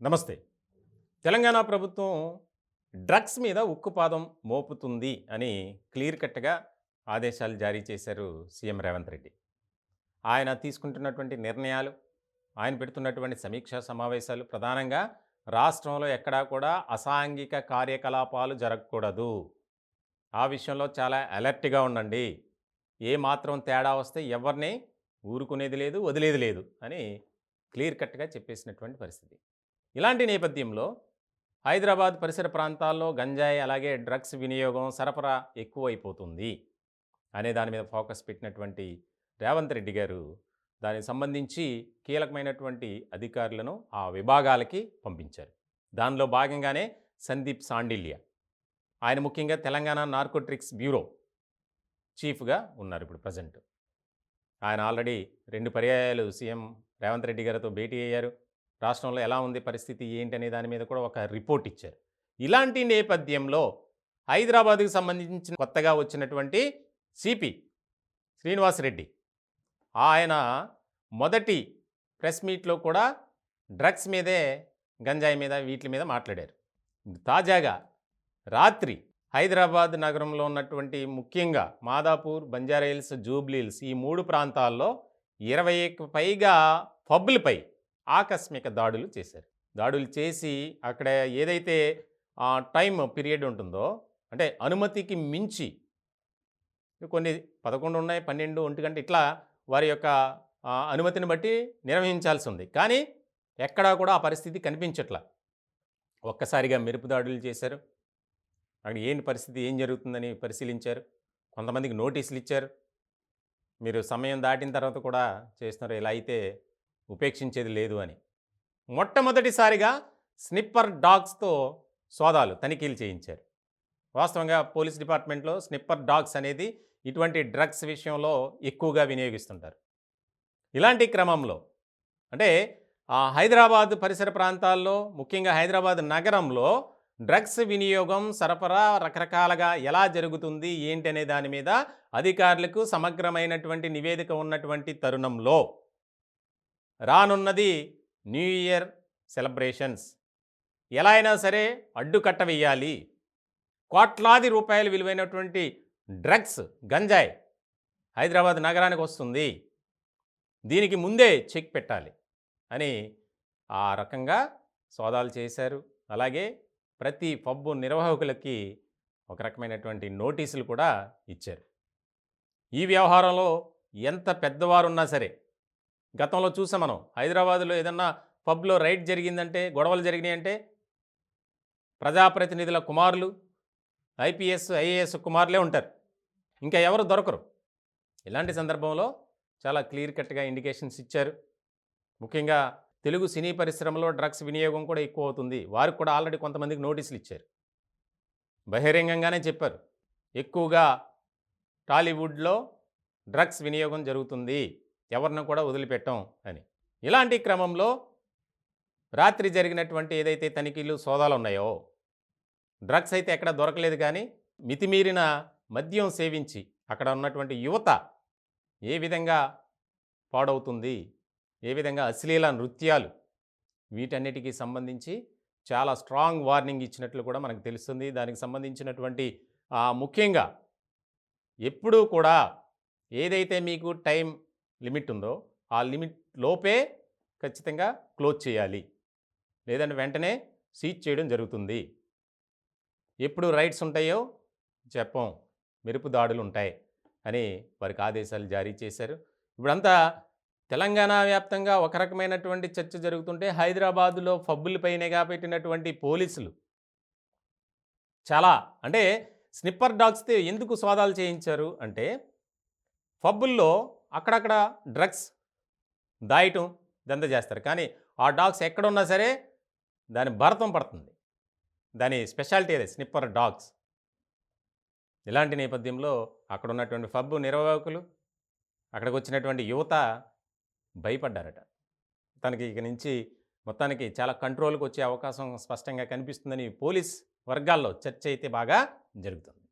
నమస్తే. తెలంగాణ ప్రభుత్వం డ్రగ్స్ మీద ఉక్కుపాదం మోపుతుంది అని క్లియర్ కట్‌గా ఆదేశాలు జారీ చేశారు సీఎం రేవంత్ రెడ్డి. ఆయన తీసుకుంటున్నటువంటి నిర్ణయాలు, ఆయన పెడుతున్నటువంటి సమీక్షా సమావేశాలు ప్రధానంగా రాష్ట్రంలో ఎక్కడా కూడా అసాంఘిక కార్యకలాపాలు జరగకూడదు. ఆ విషయంలో చాలా అలర్ట్‌గా ఉండండి. ఏ మాత్రం తేడా వస్తే ఎవరిని ఊరుకునేది లేదు, వదిలేది లేదు అని క్లియర్ కట్‌గా చెప్పేసినటువంటి పరిస్థితి. ఇలాంటి నేపథ్యంలో హైదరాబాద్ పరిసర ప్రాంతాల్లో గంజాయి అలాగే డ్రగ్స్ వినియోగం సరఫరా ఎక్కువైపోతుంది అనే దాని మీద ఫోకస్ పెట్టినటువంటి రేవంత్ రెడ్డి గారు దానికి సంబంధించి కీలకమైనటువంటి అధికారులను ఆ విభాగాలకి పంపించారు. దానిలో భాగంగానే సందీప్ సాండిల్య, ఆయన ముఖ్యంగా తెలంగాణ నార్కోట్రిక్స్ బ్యూరో చీఫ్గా ఉన్నారు ఇప్పుడు ప్రజెంట్. ఆయన ఆల్రెడీ 2 పర్యాయాలు సీఎం రేవంత్ రెడ్డి గారితో భేటీ అయ్యారు. రాష్ట్రంలో ఎలా ఉంది పరిస్థితి ఏంటనే దాని మీద కూడా ఒక రిపోర్ట్ ఇచ్చారు. ఇలాంటి నేపథ్యంలో హైదరాబాద్‌కి సంబంధించిన కొత్తగా వచ్చినటువంటి సిపి శ్రీనివాస్ రెడ్డి, ఆయన మొదటి ప్రెస్ మీట్‌లో కూడా డ్రగ్స్ మీదే, గంజాయి మీద వీట్లి మీద మాట్లాడారు. తాజాగా రాత్రి హైదరాబాద్ నగరంలో ఉన్నటువంటి ముఖ్యంగా మాదాపూర్, బంజారాహిల్స్, జూబ్లీహిల్స్ ఈ 3 ప్రాంతాల్లో 20కి పైగా పబ్బులపై ఆకస్మిక దాడులు చేశారు. దాడులు చేసి అక్కడ ఏదైతే టైమ్ పీరియడ్ ఉంటుందో, అంటే అనుమతికి మించి కొన్ని 11 ఉన్నాయి, 12, 1 గంట ఇట్లా వారి యొక్క అనుమతిని బట్టి నిర్వహించాల్సి ఉంది. కానీ ఎక్కడా కూడా ఆ పరిస్థితి కనిపించట్లా. ఒక్కసారిగా మెరుపు దాడులు చేశారు. అక్కడ ఏంటి పరిస్థితి, ఏం జరుగుతుందని పరిశీలించారు. కొంతమందికి నోటీసులు ఇచ్చారు. మీరు సమయం దాటిన తర్వాత కూడా చేస్తున్నారు, ఇలా అయితే ఉపేక్షించేది లేదు అని. మొట్టమొదటిసారిగా స్నిప్పర్ డాగ్స్తో సోదాలు, తనిఖీలు చేయించారు. వాస్తవంగా పోలీస్ డిపార్ట్మెంట్లో స్నిప్పర్ డాగ్స్ అనేది ఇటువంటి డ్రగ్స్ విషయంలో ఎక్కువగా వినియోగిస్తుంటారు. ఇలాంటి క్రమంలో అంటే హైదరాబాద్ పరిసర ప్రాంతాల్లో, ముఖ్యంగా హైదరాబాద్ నగరంలో డ్రగ్స్ వినియోగం, సరఫరా రకరకాలుగా ఎలా జరుగుతుంది ఏంటి అనే దాని మీద అధికారులకు సమగ్రమైనటువంటి నివేదిక ఉన్నటువంటి తరుణంలో రానున్నది న్యూ ఇయర్ సెలబ్రేషన్స్. ఎలా అయినా సరే అడ్డుకట్ట వేయాలి. కోట్లాది రూపాయలు విలువైనటువంటి డ్రగ్స్, గంజాయి హైదరాబాద్ నగరానికి వస్తుంది. దీనికి ముందే చెక్ పెట్టాలి అని ఆ రకంగా సోదాలు చేశారు. అలాగే ప్రతి పబ్బు నిర్వాహకులకి ఒక రకమైనటువంటి నోటీసులు కూడా ఇచ్చారు. ఈ వ్యవహారంలో ఎంత పెద్దవారున్నా సరే, గతంలో చూసాం మనం హైదరాబాదులో ఏదన్నా పబ్లో రైడ్ జరిగిందంటే, గొడవలు జరిగినాయంటే ప్రజాప్రతినిధుల కుమారులు, ఐపీఎస్, ఐఏఎస్ కుమారులే ఉంటారు, ఇంకా ఎవరు దొరకరు. ఇలాంటి సందర్భంలో చాలా క్లియర్ కట్గా ఇండికేషన్స్ ఇచ్చారు. ముఖ్యంగా తెలుగు సినీ పరిశ్రమలో డ్రగ్స్ వినియోగం కూడా ఎక్కువ అవుతుంది. వారికి కూడా ఆల్రెడీ కొంతమందికి నోటీసులు ఇచ్చారు. బహిరంగంగానే చెప్పారు, ఎక్కువగా టాలీవుడ్లో డ్రగ్స్ వినియోగం జరుగుతుంది, ఎవరిని కూడా వదిలిపెట్టం అని. ఇలాంటి క్రమంలో రాత్రి జరిగినటువంటి ఏదైతే తనిఖీలు, సోదాలు ఉన్నాయో, డ్రగ్స్ అయితే ఎక్కడ దొరకలేదు. కానీ మితిమీరిన మద్యం సేవించి అక్కడ ఉన్నటువంటి యువత ఏ విధంగా పాడవుతుంది, ఏ విధంగా అశ్లీల నృత్యాలు, వీటన్నిటికీ సంబంధించి చాలా స్ట్రాంగ్ వార్నింగ్ ఇచ్చినట్లు కూడా మనకు తెలుస్తుంది. దానికి సంబంధించినటువంటి ముఖ్యంగా ఎప్పుడూ కూడా ఏదైతే మీకు టైం లిమిట్ ఉందో ఆ లిమిట్ లోపే ఖచ్చితంగా క్లోజ్ చేయాలి, లేదంటే వెంటనే సీజ్ చేయడం జరుగుతుంది. ఎప్పుడు రైడ్స్ ఉంటాయో చెప్పం, మెరుపు దాడులు ఉంటాయి అని వారికి ఆదేశాలు జారీ చేశారు. ఇప్పుడంతా తెలంగాణ వ్యాప్తంగా ఒక రకమైనటువంటి చర్చ జరుగుతుంటే, హైదరాబాదులో పబ్బులపైనగా పెట్టినటువంటి పోలీసులు చాలా అంటే స్నిప్పర్ డాగ్స్తో ఎందుకు సోదాలు చేయించారు అంటే, పబ్బుల్లో అక్కడక్కడ డ్రగ్స్ దాయటం దంద చేస్తారు. కానీ ఆ డాగ్స్ ఎక్కడున్నా సరే దాని భరతం పడుతుంది. దాని స్పెషాలిటీ అదే, స్నిప్పర్ డాగ్స్. ఇలాంటి నేపథ్యంలో అక్కడ ఉన్నటువంటి పబ్బు నిర్వాహకులు, అక్కడికి వచ్చినటువంటి యువత భయపడ్డారట. తనకి ఇక నుంచి మొత్తానికి చాలా కంట్రోల్కి వచ్చే అవకాశం స్పష్టంగా కనిపిస్తుందని పోలీస్ వర్గాల్లో చర్చ అయితే బాగా జరుగుతుంది.